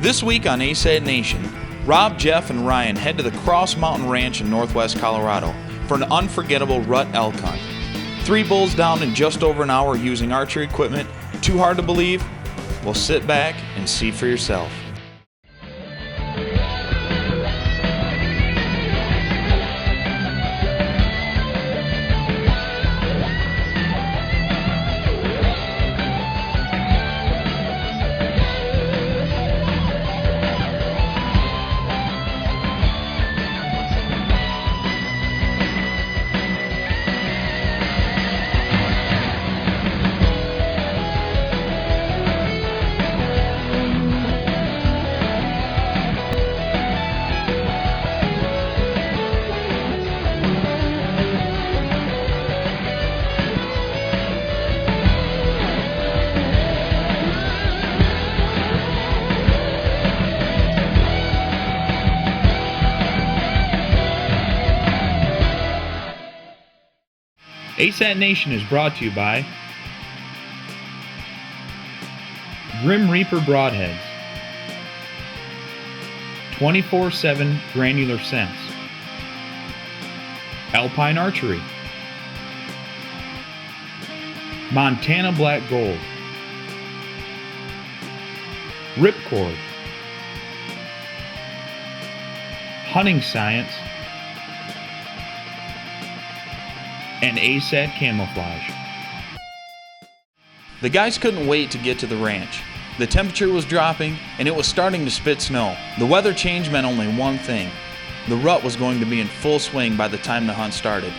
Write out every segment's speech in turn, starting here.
This week on ASAT Nation, Rob, Jeff, and Ryan head to the Cross Mountain Ranch in northwest Colorado for an unforgettable rut elk hunt. 3 bulls down in just over an hour using archery equipment. Too hard to believe? Well, sit back and see for yourself. ASAT Nation is brought to you by Grim Reaper Broadheads, 24/7 Granular Scents, Alpine Archery, Montana Black Gold, Ripcord, Hunting Science, and ASAT Camouflage. The guys couldn't wait to get to the ranch. The temperature was dropping and it was starting to spit snow. The weather change meant only one thing. The rut was going to be in full swing by the time the hunt started.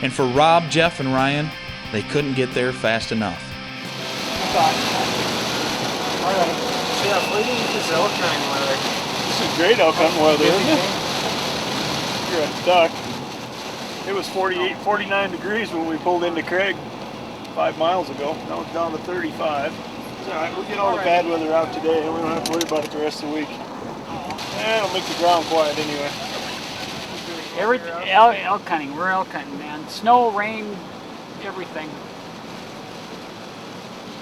And for Rob, Jeff, and Ryan, they couldn't get there fast enough. Alright, Jeff, what do you think this elk hunting weather? This is great elk hunting weather, isn't it? You're a duck. It was 48, 49 degrees when we pulled into Craig 5 miles ago. Now it's down to 35. It's alright, we'll get all the bad weather out today and we don't have to worry about it the rest of the week. It'll make the ground quiet anyway. Elk hunting, we're elk hunting, man. Snow, rain, everything.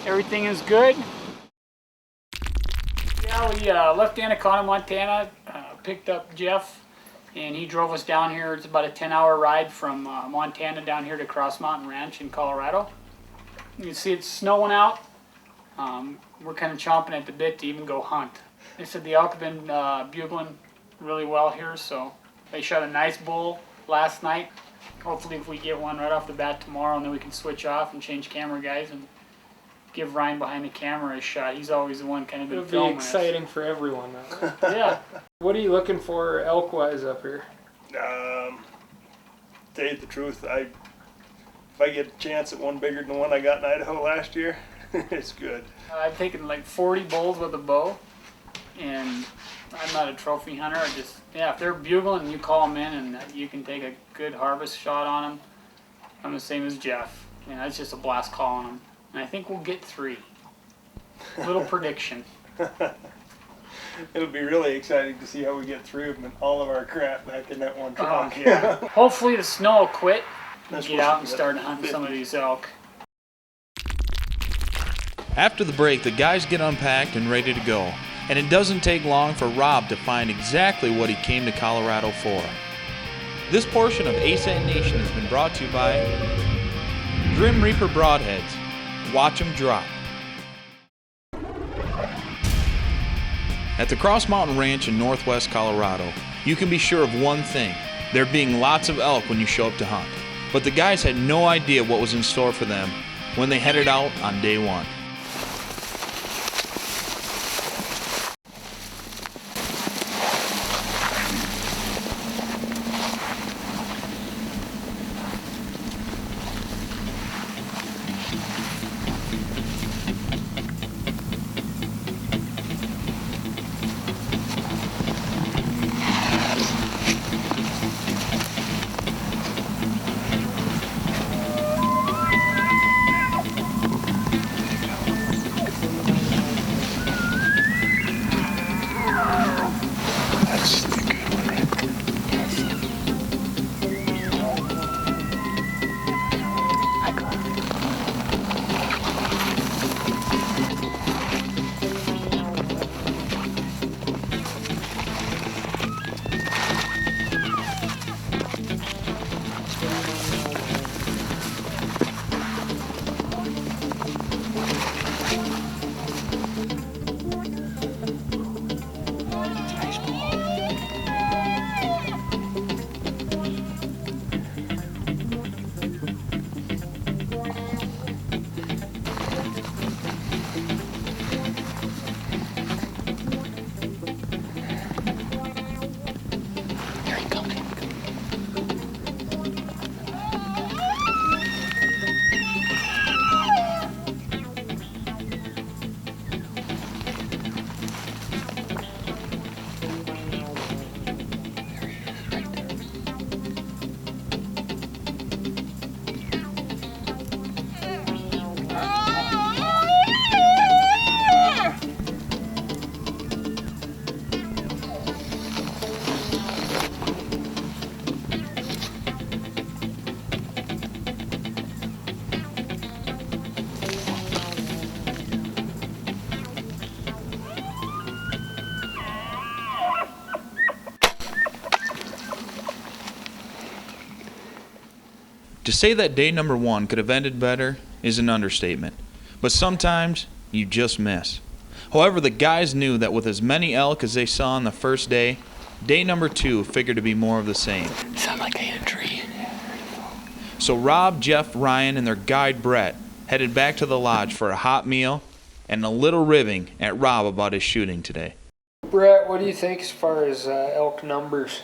Everything is good. Yeah, we left Anaconda, Montana, picked up Jeff, and he drove us down here. It's about a 10-hour ride from Montana down here to Cross Mountain Ranch in Colorado. You can see it's snowing out. We're kind of chomping at the bit to even go hunt. They said the elk have been bugling really well here, so they shot a nice bull last night. Hopefully if we get one right off the bat tomorrow, and then we can switch off and change camera guys and give Ryan behind the camera a shot. He's always the one kind of been filming. It'll be exciting for everyone. Yeah. What are you looking for elk-wise up here? Tell you the truth, if I get a chance at one bigger than the one I got in Idaho last year, it's good. I've taken like 40 bulls with a bow, and I'm not a trophy hunter. If they're bugling, you call them in and you can take a good harvest shot on them. I'm the same as Jeff. It's just a blast calling them. And I think we'll get 3. Little prediction. It'll be really exciting to see how we get through and all of our crap back in that one truck. Yeah. Hopefully the snow will quit and get out and start hunting some of these elk. After the break, the guys get unpacked and ready to go. And it doesn't take long for Rob to find exactly what he came to Colorado for. This portion of ASAT Nation has been brought to you by Grim Reaper Broadheads. Watch them drop. At the Cross Mountain Ranch in northwest Colorado, you can be sure of one thing: there being lots of elk when you show up to hunt. But the guys had no idea what was in store for them when they headed out on day one. say that day number 1 could have ended better is an understatement, but sometimes you just miss. However, the guys knew that with as many elk as they saw on the first day, day number 2 figured to be more of the same. Sound like I hit a tree. So Rob, Jeff, Ryan, and their guide Brett headed back to the lodge for a hot meal and a little ribbing at Rob about his shooting today. Brett, what do you think as far as elk numbers?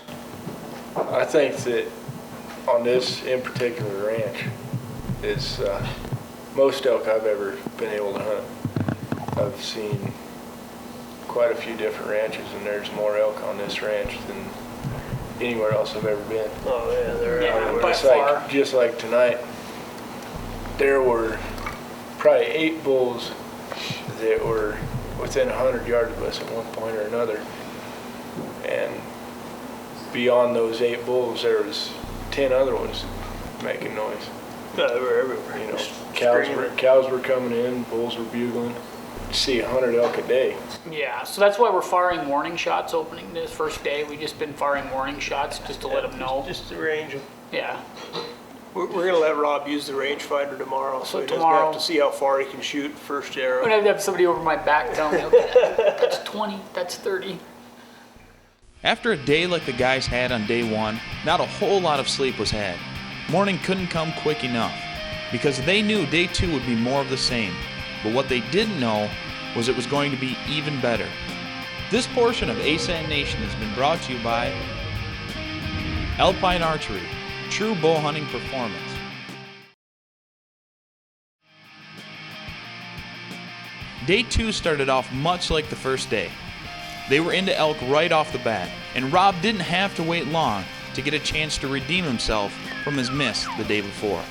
I think that on this in particular ranch is most elk I've ever been able to hunt. I've seen quite a few different ranches, and there's more elk on this ranch than anywhere else I've ever been. Oh yeah, they're everywhere. by It's far. like, just like tonight, there were probably 8 bulls that were within 100 yards of us at one point or another. And beyond those 8 bulls, there was 10 other ones making noise. No, they were everywhere. You know, Just cows were coming in, bulls were bugling. You see 100 elk a day. Yeah, so that's why we're firing warning shots opening this first day. We just been firing warning shots just to let them know. Just to range them. Yeah. We're gonna let Rob use the rangefinder tomorrow, so he doesn't tomorrow- have to see how far he can shoot first I'm arrow. gonna have somebody over my back telling me, okay, that's 20, that's 30. After a day like the guys had on day 1, not a whole lot of sleep was had. Morning couldn't come quick enough, because they knew day 2 would be more of the same. But what they didn't know was it was going to be even better. This portion of ASAT Nation has been brought to you by Alpine Archery, true bow hunting performance. Day 2 started off much like the first day. They were into elk right off the bat, and Rob didn't have to wait long to get a chance to redeem himself from his miss the day before.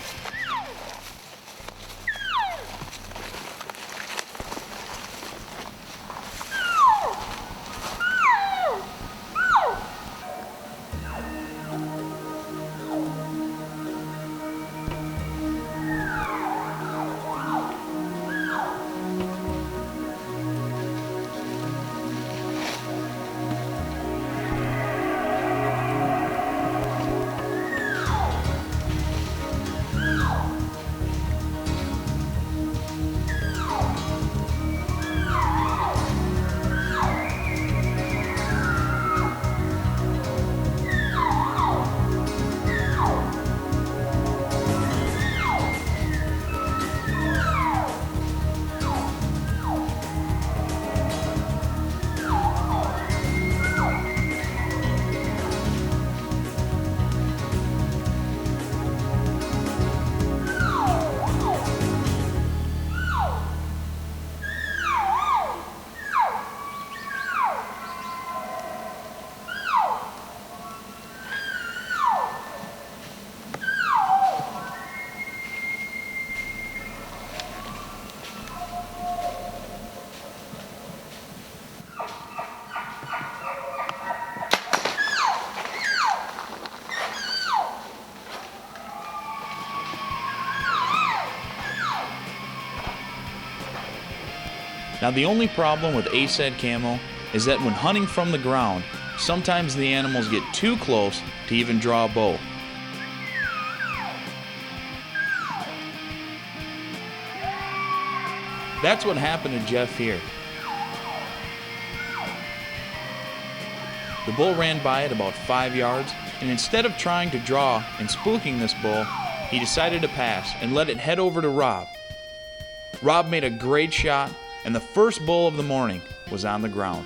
Now the only problem with ASAT camo is that when hunting from the ground, sometimes the animals get too close to even draw a bow. That's what happened to Jeff here. The bull ran by at about 5 yards, and instead of trying to draw and spooking this bull, he decided to pass and let it head over to Rob. Rob made a great shot, and the first bull of the morning was on the ground.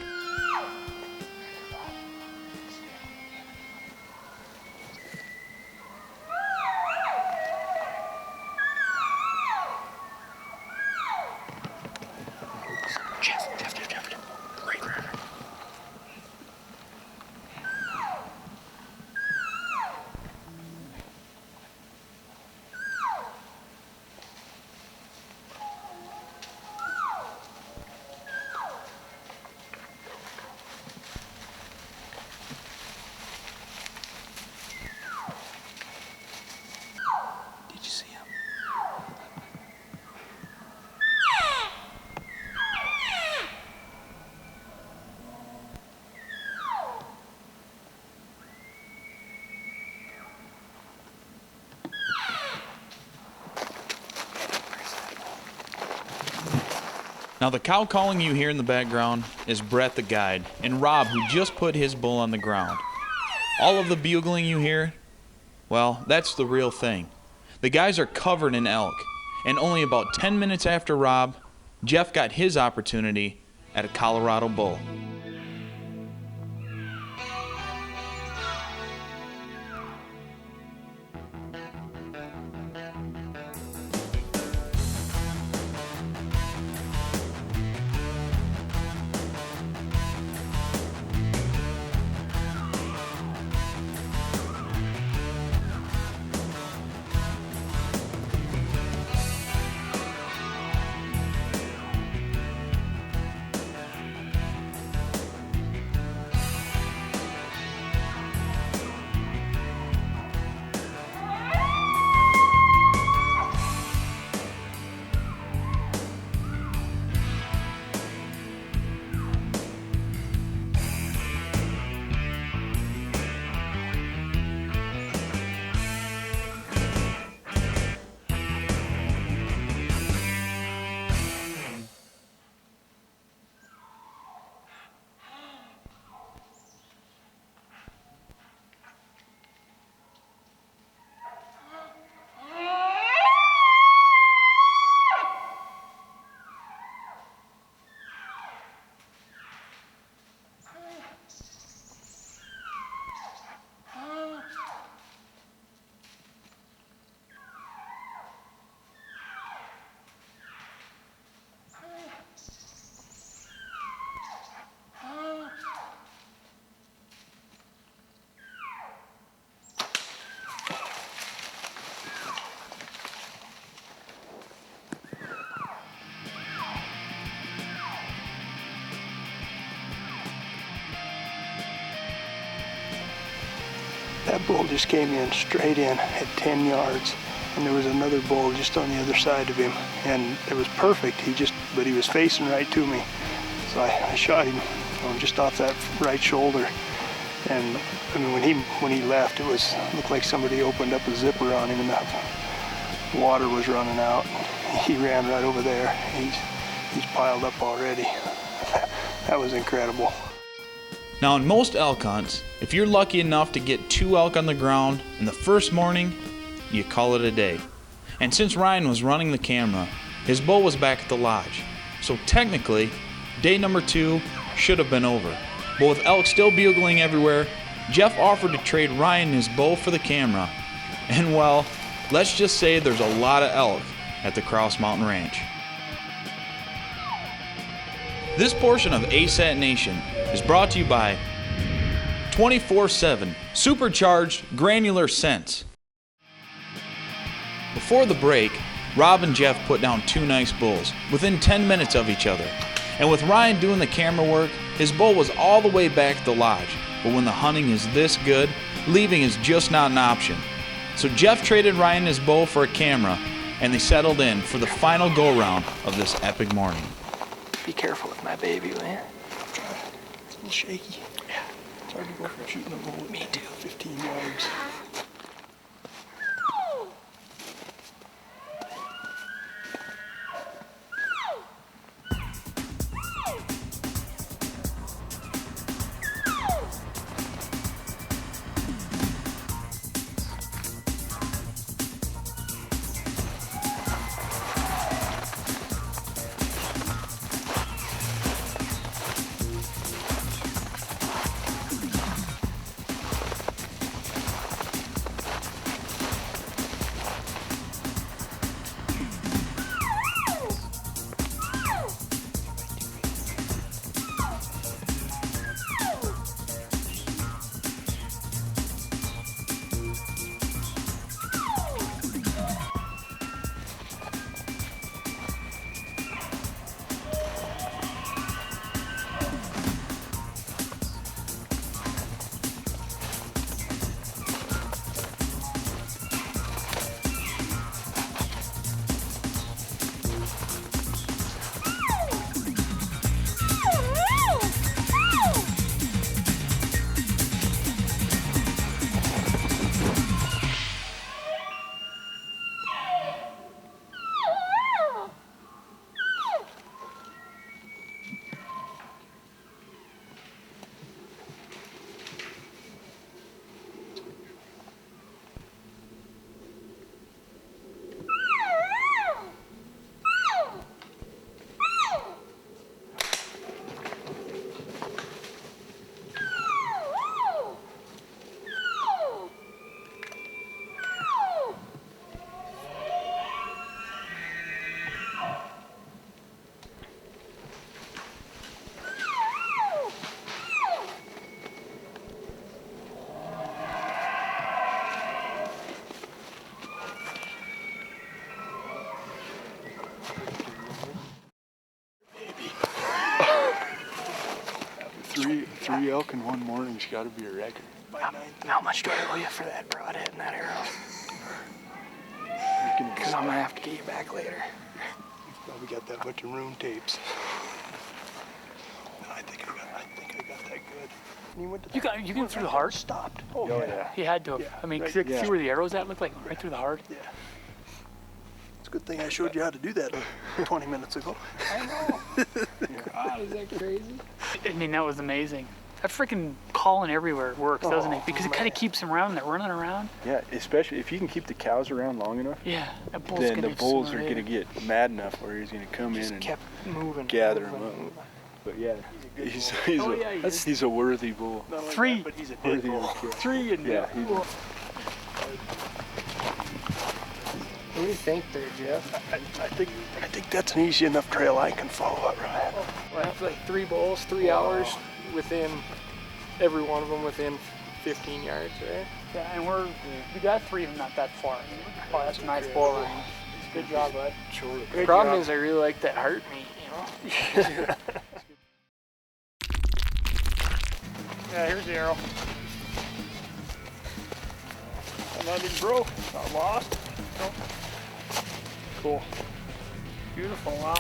Now the cow calling you hear in the background is Brett the guide and Rob who just put his bull on the ground. All of the bugling you hear, well, that's the real thing. The guys are covered in elk, and only about 10 minutes after Rob, Jeff got his opportunity at a Colorado bull. That bull just came in straight in at 10 yards, and there was another bull just on the other side of him, and it was perfect. But he was facing right to me, so I shot him just off that right shoulder. And I mean, when he left, it looked like somebody opened up a zipper on him, and the water was running out. He ran right over there. He's piled up already. That was incredible. Now in most elk hunts, if you're lucky enough to get 2 elk on the ground in the first morning, you call it a day. And since Ryan was running the camera, his bull was back at the lodge. So technically, day number 2 should have been over. But with elk still bugling everywhere, Jeff offered to trade Ryan his bow for the camera. And well, let's just say there's a lot of elk at the Cross Mountain Ranch. This portion of ASAT Nation is brought to you by 24/7 Supercharged Granular Scents. Before the break, Rob and Jeff put down 2 nice bulls within 10 minutes of each other. And with Ryan doing the camera work, his bull was all the way back at the lodge. But when the hunting is this good, leaving is just not an option. So Jeff traded Ryan his bull for a camera, and they settled in for the final go-round of this epic morning. Be careful with my baby, man. It's a little shaky. Yeah. It's hard to go from shooting a bull at me too. 15 yards. Three elk in one morning's got to be a record. How much do I owe you for that broadhead and that arrow? Because I'm gonna have to get you back later. Probably got that much in room tapes. No, I think I got that good. And he went to You get through the heart? Stopped. Oh yeah. He had to have. Yeah. I mean, Right. see where the arrow's at? Looked like right through the heart. Yeah. It's a good thing I showed you how to do that 20 minutes ago. I know. God, is that crazy? I mean, that was amazing. That freaking calling everywhere works, doesn't it? Because it kind of keeps them around. They're running around. Yeah, especially if you can keep the cows around long enough, Yeah, that bull's then gonna the bulls are smart. going to get mad enough where he's going to come in and Kept moving. gather them up. But yeah, he's a worthy bull. Not only Three. that, but he's a dead Worthy bull. of a kill. 3 and Yeah, What do you think there, Jeff? I think that's an easy enough trail I can follow up, right? Well, it's like 3 bulls, 3 hours within, every one of them within 15 yards, right? Yeah, and we got 3 of them not that far. Oh, that's a nice bull range. Good job, bud. The problem is I really like that heart meat, you know? Yeah, here's the arrow. Nothing broke, not lost. Nope. Cool. Beautiful, wow.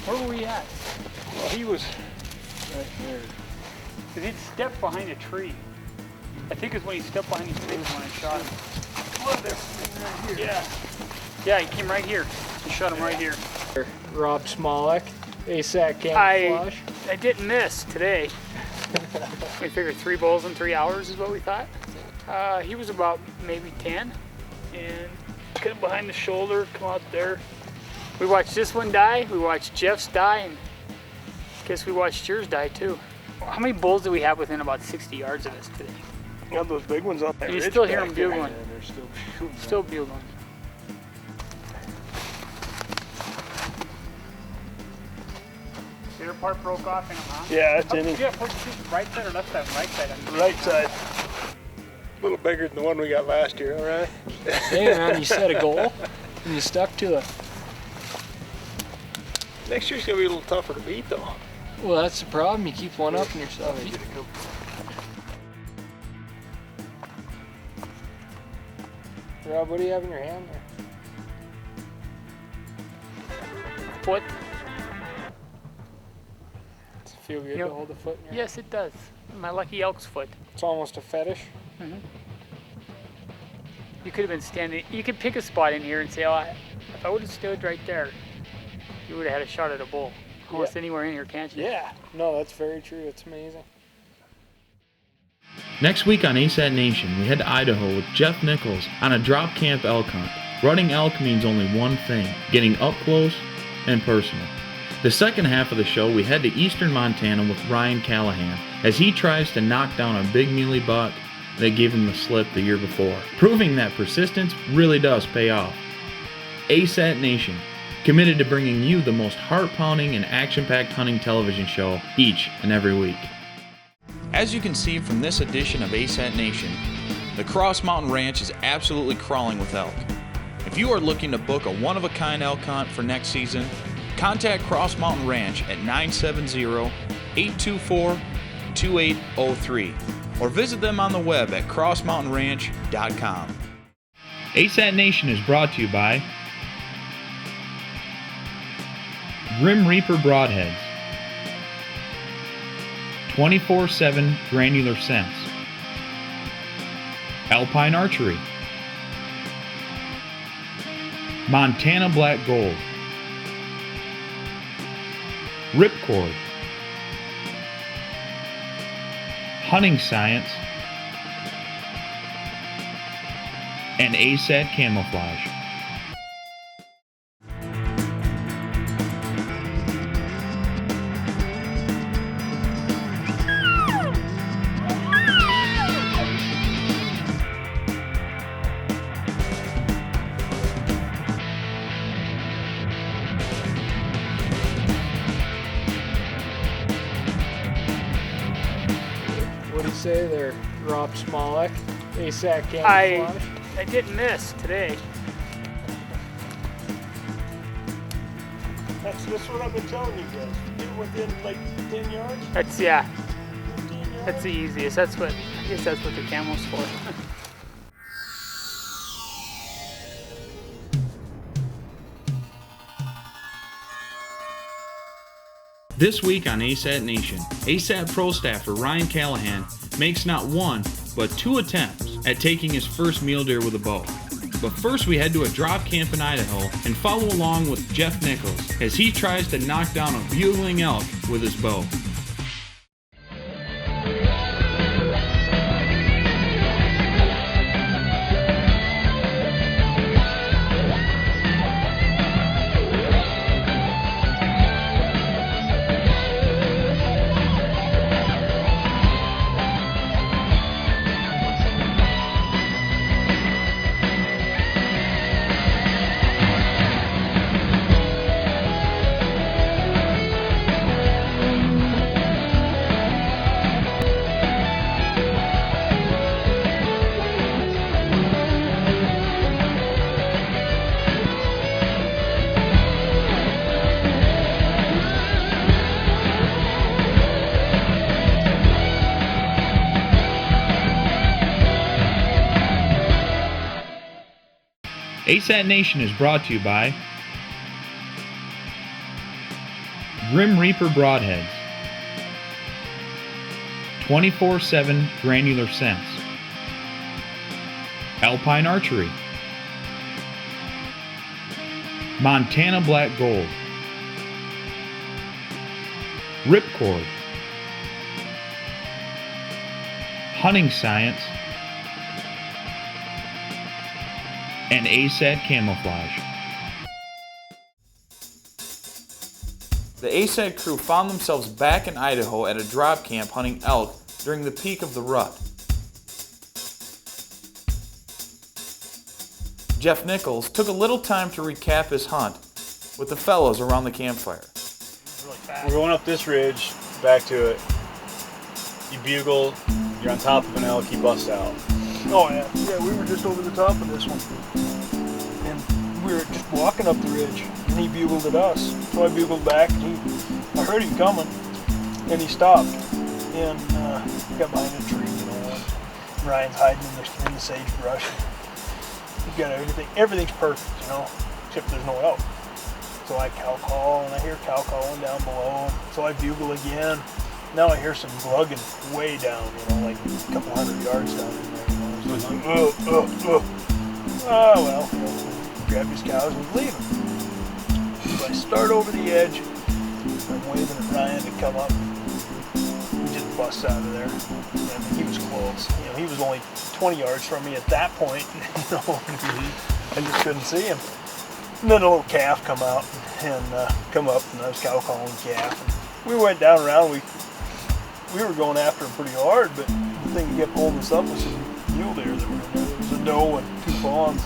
Where were we at? Well, he was right there. Because he'd stepped behind a tree. I think it's when he stepped behind the tree was when I shot him. Look, there's right here. Yeah. Yeah, he came right here. I shot him right here. Rob Smollack, ASAT camouflage. I didn't miss today. We figured 3 bulls in 3 hours is what we thought. He was about maybe 10, and cut him behind the shoulder, come out there. We watched this one die, we watched Jeff's die, and I guess we watched yours die too. How many bulls do we have within about 60 yards of us today? Got those big ones on that And you ridge still hear back them there. bugling. and they're still bugling. Still bugling. Your part broke off in him, huh? Yeah, that's in him. Yeah, what, right side or left side? Right side. Right side. A little bigger than the one we got last year, all right? Hey man, you set a goal and you stuck to it. Next year's going to be a little tougher to beat, though. Well, that's the problem. You keep one up in yourself. Rob, what do you have in your hand there? Foot. Does it feel good Yep. to hold the foot in your hand? Yes, it does. My lucky elk's foot. It's almost a fetish. You could have been standing. You could pick a spot in here and say, "Oh, if I would have stood right there, you would have had a shot at a bull." Almost anywhere in here, can't you? Yeah. No, that's very true. It's amazing. Next week on ASAT Nation, we head to Idaho with Jeff Nicholls on a drop camp elk hunt. Running elk means only one thing: getting up close and personal. The second half of the show, we head to eastern Montana with Ryan Callaghan as he tries to knock down a big muley buck that gave him the slip the year before, proving that persistence really does pay off. ASAT Nation, committed to bringing you the most heart-pounding and action-packed hunting television show each and every week. As you can see from this edition of ASAT Nation, the Cross Mountain Ranch is absolutely crawling with elk. If you are looking to book a one-of-a-kind elk hunt for next season, contact Cross Mountain Ranch at 970-824-2803 or visit them on the web at crossmountainranch.com. ASAT Nation is brought to you by Grim Reaper Broadheads, 24/7 granular scents, Alpine Archery, Montana Black Gold, Ripcord, Hunting Science, and ASAT Camouflage. What do you say there, Rob Smollack, ASAT camouflage? I didn't miss today. That's what I've been telling you guys. within like 10 yards? That's, yeah, 15 yards? that's the easiest. That's what, I guess that's what the camo's for. This week on ASAT Nation, ASAT Pro staffer Ryan Callaghan makes not one, but 2 attempts at taking his first mule deer with a bow. But first we head to a drop camp in Idaho and follow along with Jeff Nicholls as he tries to knock down a bugling elk with his bow. ASAT Nation is brought to you by Grim Reaper Broadheads, 24/7 Granular Scents, Alpine Archery, Montana Black Gold, Ripcord, Hunting Science, and ASAT Camouflage. The ASAT crew found themselves back in Idaho at a drop camp hunting elk during the peak of the rut. Jeff Nicholls took a little time to recap his hunt with the fellows around the campfire. We're going up this ridge, back to it. You bugle, you're on top of an elk, he busts out. Oh yeah, yeah, we were just over the top of this one. And we were just walking up the ridge, and he bugled at us. So I bugled back, and I heard him coming, and he stopped. And got behind a tree, you know, and Ryan's hiding in the sagebrush. He's got everything's perfect, you know, except there's no elk. So I cow call, and I hear cow calling down below. So I bugle again. Now I hear some glugging way down, you know, like a couple hundred yards down in there. Oh, well, you know, grab his cows and leave him. So I start over the edge. I'm waving at Ryan to come up. He just busts out of there. And he was close. You know, he was only 20 yards from me at that point. You know, I just couldn't see him. And then a little calf come out and come up, and I was cow calling calf. And we went down around. We were going after him pretty hard, but the thing that kept holding us up was some mule deer that were in there. There was a doe and 2 fawns.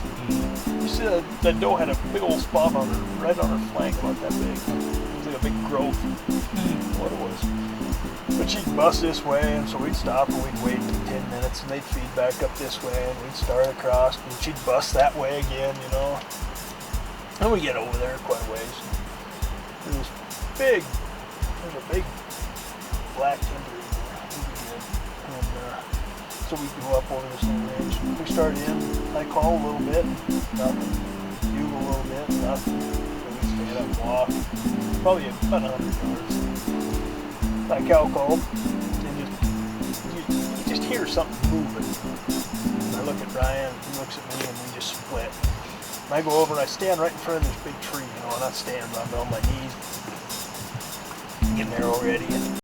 You see that doe had a big old spot on her, right on her flank, about that big. It was like a big growth. What it was. But she'd bust this way, and so we'd stop and we'd wait 10 minutes, and they'd feed back up this way, and we'd start across, and she'd bust that way again, you know. And we get over there quite a ways. It was big. There's a big black timber in there. And so we go up over this little ridge. We start in, I call a little bit, nothing. Bugle a little bit, nothing. Then we stand up and walk. Probably about 100 yards. I cow called, and you just hear something moving. And I look at Ryan, he looks at me, and we just split. And I go over and I stand right in front of this big tree, you know, and I stand, I'm on my knees, getting there already, and